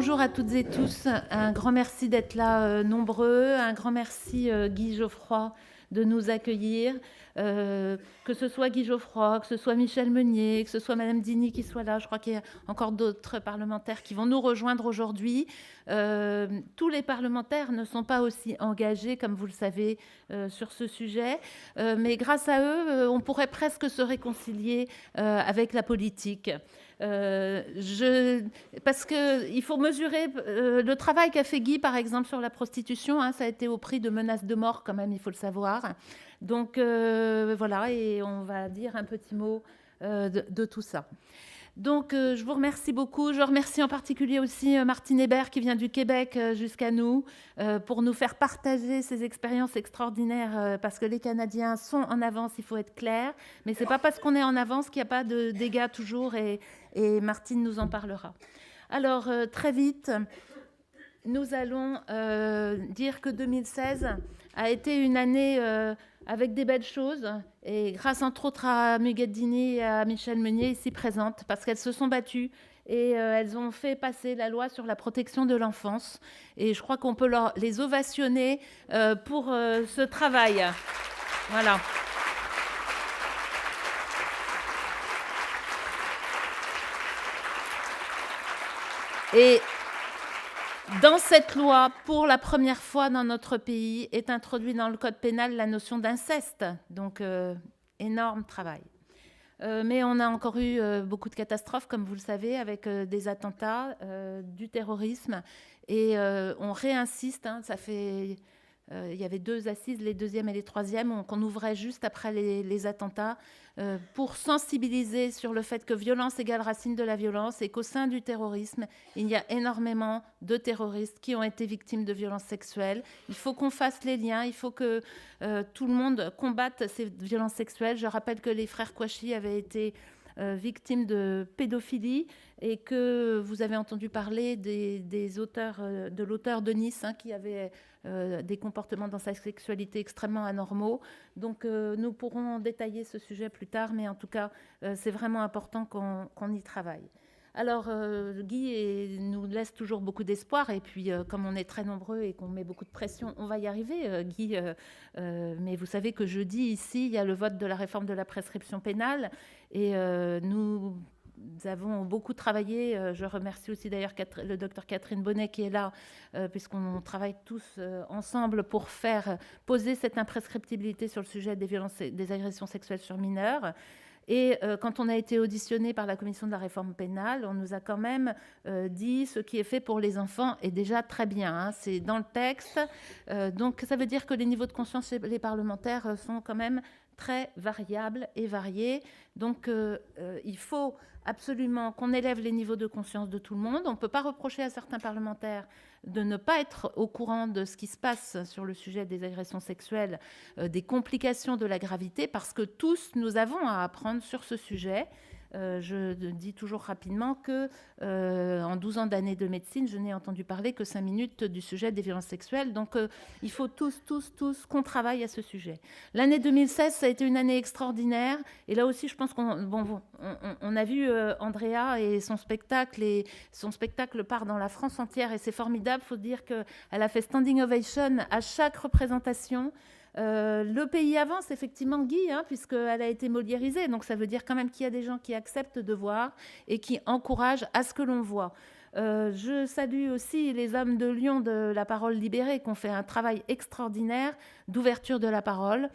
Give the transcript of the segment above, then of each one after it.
Bonjour à toutes et tous. Un grand merci d'être là nombreux. Un grand merci Guy Geoffroy de nous accueillir. Que ce soit Guy Geoffroy, que ce soit Michel Meunier, que ce soit Madame Dini qui soit là. Je crois qu'il y a encore d'autres parlementaires qui vont nous rejoindre aujourd'hui. Tous les parlementaires ne sont pas aussi engagés, comme vous le savez, sur ce sujet. Mais grâce à eux, on pourrait presque se réconcilier avec la politique. Parce qu'il faut mesurer le travail qu'a fait Guy, par exemple, sur la prostitution. Ça a été au prix de menaces de mort, quand même, il faut le savoir. Donc, voilà, et on va dire un petit mot de tout ça. Donc, je vous remercie beaucoup. Je remercie en particulier aussi Martine Hébert qui vient du Québec jusqu'à nous pour nous faire partager ces expériences extraordinaires parce que les Canadiens sont en avance, il faut être clair. Mais ce n'est pas parce qu'on est en avance qu'il n'y a pas de dégâts toujours et Martine nous en parlera. Alors, très vite, nous allons dire que 2016 a été une année avec des belles choses, et grâce entre autres à Muguette Dini et à Michel Meunier ici présentes, parce qu'elles se sont battues et elles ont fait passer la loi sur la protection de l'enfance. Et je crois qu'on peut les ovationner pour ce travail. Voilà. Et dans cette loi, pour la première fois dans notre pays, est introduite dans le code pénal la notion d'inceste. Donc, énorme travail. Mais on a encore eu beaucoup de catastrophes, comme vous le savez, avec des attentats, du terrorisme. Et on réinsiste, ça fait... il y avait 2 assises, les 2e et les 3e, qu'on ouvrait juste après les attentats, pour sensibiliser sur le fait que violence égale racine de la violence et qu'au sein du terrorisme, il y a énormément de terroristes qui ont été victimes de violences sexuelles. Il faut qu'on fasse les liens, il faut que tout le monde combatte ces violences sexuelles. Je rappelle que les frères Kouachi avaient été victimes de pédophilie et que vous avez entendu parler des auteurs, de l'auteur de Nice qui avait des comportements dans sa sexualité extrêmement anormaux. Donc nous pourrons détailler ce sujet plus tard, mais en tout cas, c'est vraiment important qu'on y travaille. Alors, Guy nous laisse toujours beaucoup d'espoir, et puis comme on est très nombreux et qu'on met beaucoup de pression, on va y arriver, Guy. Mais vous savez que jeudi, ici, il y a le vote de la réforme de la prescription pénale, et nous avons beaucoup travaillé. Je remercie aussi d'ailleurs le docteur Catherine Bonnet qui est là, puisqu'on travaille tous ensemble pour faire poser cette imprescriptibilité sur le sujet des violences, des agressions sexuelles sur mineurs. Et quand on a été auditionné par la commission de la réforme pénale, on nous a quand même dit ce qui est fait pour les enfants est déjà très bien. C'est dans le texte. Donc ça veut dire que les niveaux de conscience chez les parlementaires sont quand même très variables et variés. Donc il faut absolument qu'on élève les niveaux de conscience de tout le monde. On ne peut pas reprocher à certains parlementaires de ne pas être au courant de ce qui se passe sur le sujet des agressions sexuelles, des complications de la gravité, parce que tous, nous avons à apprendre sur ce sujet. Je dis toujours rapidement que en 12 ans d'années de médecine, je n'ai entendu parler que 5 minutes du sujet des violences sexuelles. Donc, il faut tous qu'on travaille à ce sujet. L'année 2016, ça a été une année extraordinaire. Et là aussi, je pense on a vu Andrea et son spectacle. Et son spectacle part dans la France entière. Et c'est formidable. Il faut dire qu'elle a fait standing ovation à chaque représentation. Le pays avance, effectivement, Guy, puisqu'elle a été moliérisée. Donc, ça veut dire quand même qu'il y a des gens qui acceptent de voir et qui encouragent à ce que l'on voit. Je salue aussi les hommes de Lyon de la Parole libérée qui ont fait un travail extraordinaire d'ouverture de la parole.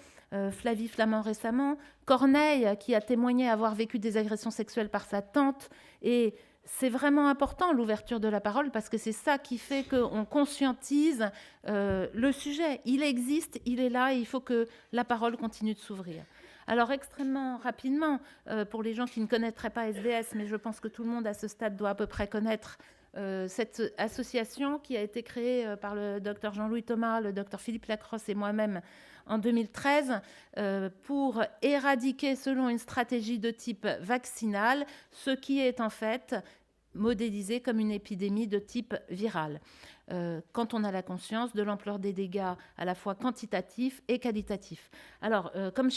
Flavie Flamand récemment, Corneille qui a témoigné avoir vécu des agressions sexuelles par sa tante. Et c'est vraiment important, l'ouverture de la parole, parce que c'est ça qui fait qu'on conscientise le sujet. Il existe, il est là, et il faut que la parole continue de s'ouvrir. Alors, extrêmement rapidement, pour les gens qui ne connaîtraient pas SDS, mais je pense que tout le monde à ce stade doit à peu près connaître cette association qui a été créée par le docteur Jean-Louis Thomas, le docteur Philippe Lacrosse et moi-même en 2013 pour éradiquer, selon une stratégie de type vaccinal, ce qui est en fait modélisé comme une épidémie de type viral. Quand on a la conscience de l'ampleur des dégâts à la fois quantitatifs et qualitatifs. Alors, comme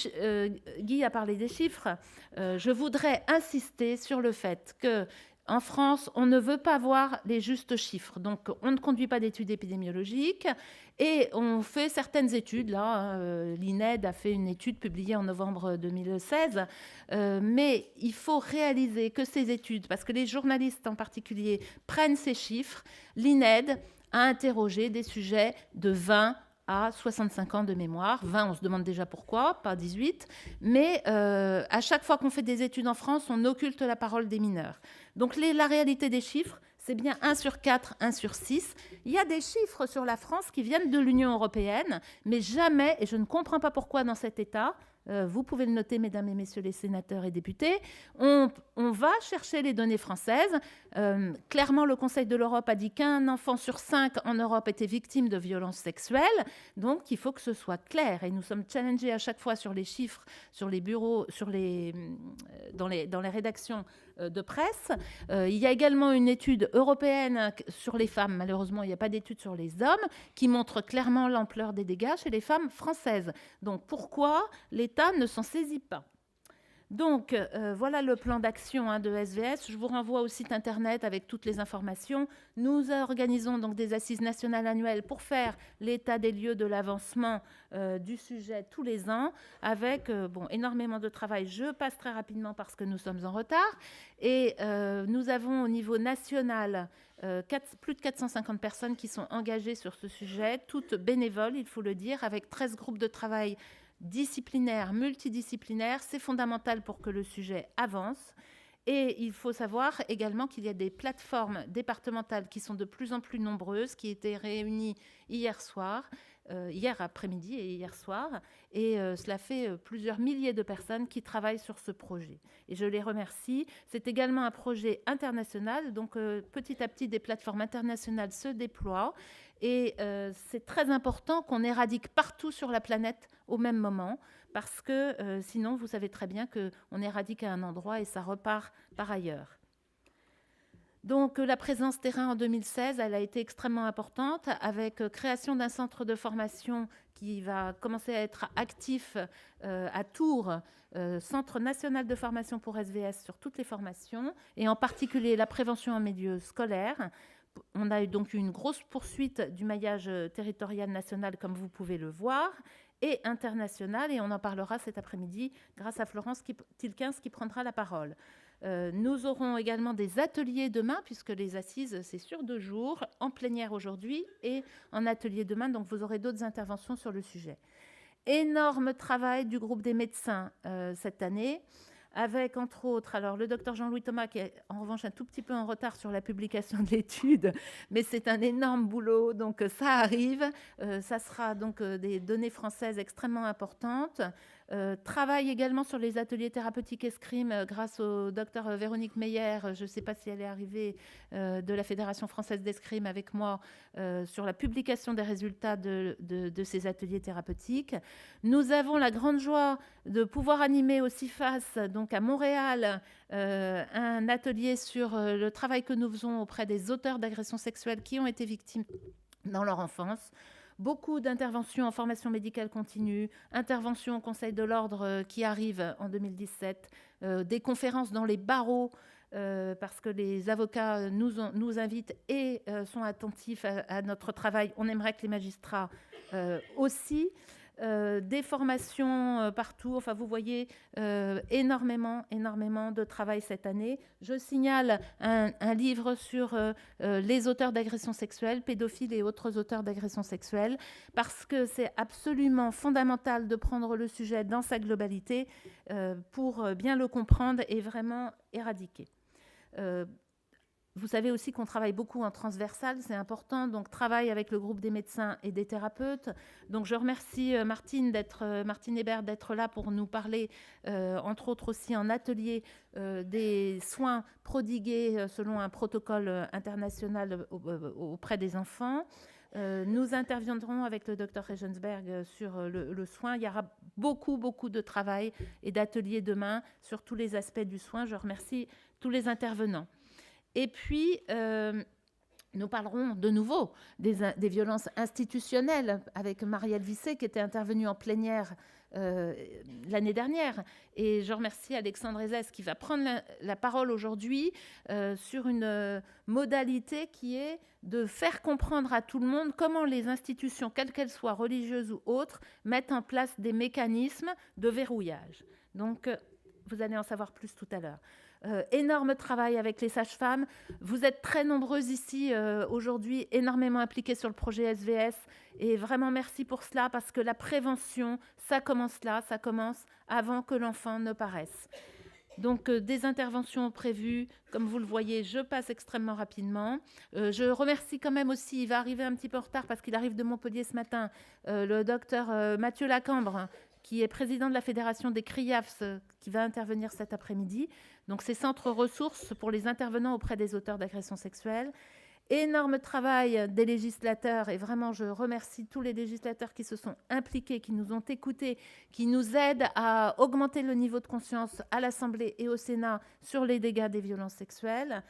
Guy a parlé des chiffres, je voudrais insister sur le fait que En France, on ne veut pas voir les justes chiffres. Donc, on ne conduit pas d'études épidémiologiques et on fait certaines études. Là, l'INED a fait une étude publiée en novembre 2016. Mais il faut réaliser que ces études, parce que les journalistes en particulier prennent ces chiffres, l'INED a interrogé des sujets de 20 à 65 ans de mémoire. 20, on se demande déjà pourquoi, pas 18. Mais à chaque fois qu'on fait des études en France, on occulte la parole des mineurs. Donc la réalité des chiffres, c'est bien 1 sur 4, 1 sur 6. Il y a des chiffres sur la France qui viennent de l'Union européenne, mais jamais, et je ne comprends pas pourquoi dans cet État, vous pouvez le noter, mesdames et messieurs les sénateurs et députés, on va chercher les données françaises. Clairement, le Conseil de l'Europe a dit qu'un enfant sur 5 en Europe était victime de violences sexuelles. Donc, il faut que ce soit clair. Et nous sommes challengés à chaque fois sur les chiffres, sur les bureaux, dans les rédactions de presse. Il y a également une étude européenne sur les femmes. Malheureusement, il n'y a pas d'étude sur les hommes qui montre clairement l'ampleur des dégâts chez les femmes françaises. Donc, pourquoi l'État ne s'en saisit pas ? Donc, voilà le plan d'action de SVS. Je vous renvoie au site internet avec toutes les informations. Nous organisons donc des assises nationales annuelles pour faire l'état des lieux de l'avancement du sujet tous les ans, avec énormément de travail. Je passe très rapidement parce que nous sommes en retard. Et nous avons au niveau national plus de 450 personnes qui sont engagées sur ce sujet, toutes bénévoles, il faut le dire, avec 13 groupes de travail disciplinaire, multidisciplinaire, c'est fondamental pour que le sujet avance. Et il faut savoir également qu'il y a des plateformes départementales qui sont de plus en plus nombreuses, qui étaient réunies hier après-midi et hier soir. Et cela fait plusieurs milliers de personnes qui travaillent sur ce projet. Et je les remercie. C'est également un projet international. Donc petit à petit, des plateformes internationales se déploient. Et c'est très important qu'on éradique partout sur la planète au même moment, parce que sinon, vous savez très bien qu'on éradique à un endroit et ça repart par ailleurs. Donc la présence terrain en 2016, elle a été extrêmement importante, avec création d'un centre de formation qui va commencer à être actif à Tours, Centre national de formation pour SVS sur toutes les formations, et en particulier la prévention en milieu scolaire. On a donc eu une grosse poursuite du maillage territorial national, comme vous pouvez le voir, et international, et on en parlera cet après-midi grâce à Florence Tilquins qui prendra la parole. Nous aurons également des ateliers demain, puisque les assises, c'est sur 2 jours, en plénière aujourd'hui et en atelier demain, donc vous aurez d'autres interventions sur le sujet. Énorme travail du groupe des médecins cette année, avec entre autres le docteur Jean-Louis Thomas, qui est en revanche un tout petit peu en retard sur la publication de l'étude, mais c'est un énorme boulot, donc ça arrive. Ça sera donc des données françaises extrêmement importantes. Travaille également sur les ateliers thérapeutiques escrime grâce au docteur Véronique Meyer, je ne sais pas si elle est arrivée, de la Fédération française d'escrime avec moi, sur la publication des résultats de ces ateliers thérapeutiques. Nous avons la grande joie de pouvoir animer au CIFAS, donc à Montréal, un atelier sur le travail que nous faisons auprès des auteurs d'agressions sexuelles qui ont été victimes dans leur enfance. Beaucoup d'interventions en formation médicale continue, interventions au Conseil de l'Ordre qui arrive en 2017, des conférences dans les barreaux, parce que les avocats nous invitent et sont attentifs à notre travail. On aimerait que les magistrats aussi. Des formations partout. Enfin, vous voyez énormément de travail cette année. Je signale un livre sur les auteurs d'agressions sexuelles, pédophiles et autres auteurs d'agressions sexuelles, parce que c'est absolument fondamental de prendre le sujet dans sa globalité pour bien le comprendre et vraiment éradiquer. Vous savez aussi qu'on travaille beaucoup en transversal, c'est important, donc travail avec le groupe des médecins et des thérapeutes. Donc je remercie Martine Hébert d'être là pour nous parler, entre autres aussi en atelier, des soins prodigués selon un protocole international auprès des enfants. Nous interviendrons avec le Dr Regensberg sur le soin. Il y aura beaucoup de travail et d'ateliers demain sur tous les aspects du soin. Je remercie tous les intervenants. Et puis, Nous parlerons de nouveau des violences institutionnelles avec Marielle Vissé qui était intervenue en plénière l'année dernière. Et je remercie Alexandre Ezès qui va prendre la parole aujourd'hui sur une modalité qui est de faire comprendre à tout le monde comment les institutions, quelles qu'elles soient, religieuses ou autres, mettent en place des mécanismes de verrouillage. Donc, vous allez en savoir plus tout à l'heure. Énorme travail avec les sages-femmes. Vous êtes très nombreuses ici aujourd'hui, énormément impliquées sur le projet SVS. Et vraiment merci pour cela, parce que la prévention, ça commence là, ça commence avant que l'enfant ne paraisse. Donc, des interventions prévues. Comme vous le voyez, je passe extrêmement rapidement. Je remercie quand même aussi, il va arriver un petit peu en retard parce qu'il arrive de Montpellier ce matin, le docteur Mathieu Lacambre, qui est président de la Fédération des CRIAFS, qui va intervenir cet après-midi. Donc, ces centres ressources pour les intervenants auprès des auteurs d'agressions sexuelles. Énorme travail des législateurs, et vraiment je remercie tous les législateurs qui se sont impliqués, qui nous ont écoutés, qui nous aident à augmenter le niveau de conscience à l'Assemblée et au Sénat sur les dégâts des violences sexuelles.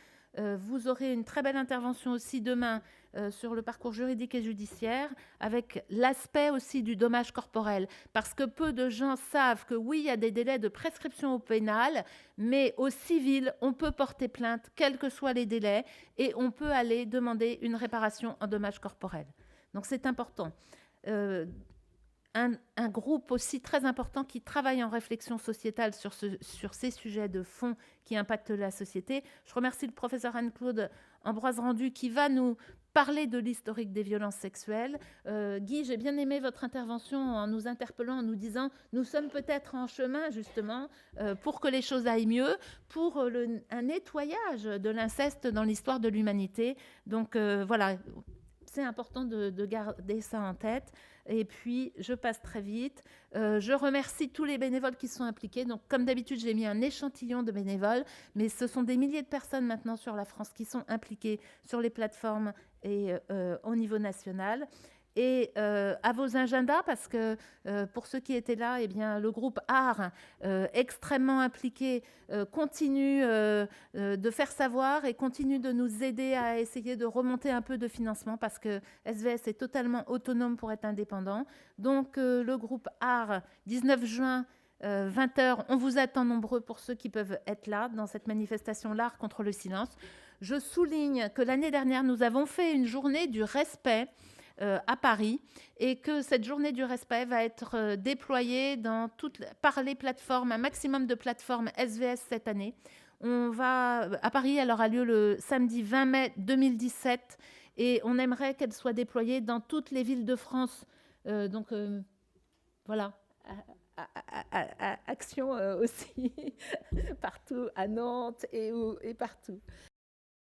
Vous aurez une très belle intervention aussi demain sur le parcours juridique et judiciaire, avec l'aspect aussi du dommage corporel, parce que peu de gens savent que oui, il y a des délais de prescription au pénal, mais au civil, on peut porter plainte, quels que soient les délais, et on peut aller demander une réparation en dommage corporel. Donc c'est important. Un groupe aussi très important qui travaille en réflexion sociétale sur ces sujets de fond qui impactent la société. Je remercie le professeur Anne-Claude Ambroise-Rendu qui va nous parler de l'historique des violences sexuelles. Guy, j'ai bien aimé votre intervention en nous interpellant, en nous disant nous sommes peut-être en chemin justement pour que les choses aillent mieux, pour un nettoyage de l'inceste dans l'histoire de l'humanité. Donc voilà, c'est important de garder ça en tête. Et puis, je passe très vite. Je remercie tous les bénévoles qui sont impliqués. Donc, comme d'habitude, j'ai mis un échantillon de bénévoles, mais ce sont des milliers de personnes maintenant sur la France qui sont impliquées sur les plateformes et au niveau national. Et à vos agendas, parce que pour ceux qui étaient là, eh bien, le groupe ART, extrêmement impliqué, continue de faire savoir et continue de nous aider à essayer de remonter un peu de financement, parce que SVS est totalement autonome pour être indépendant. Donc, le groupe ART, 19 juin, 20h, on vous attend nombreux pour ceux qui peuvent être là dans cette manifestation L'Art contre le silence. Je souligne que l'année dernière, nous avons fait une journée du respect à Paris, et que cette journée du respect va être déployée par les plateformes, un maximum de plateformes SVS cette année. À Paris, elle aura lieu le samedi 20 mai 2017, et on aimerait qu'elle soit déployée dans toutes les villes de France. Donc voilà, action aussi partout, à Nantes et partout.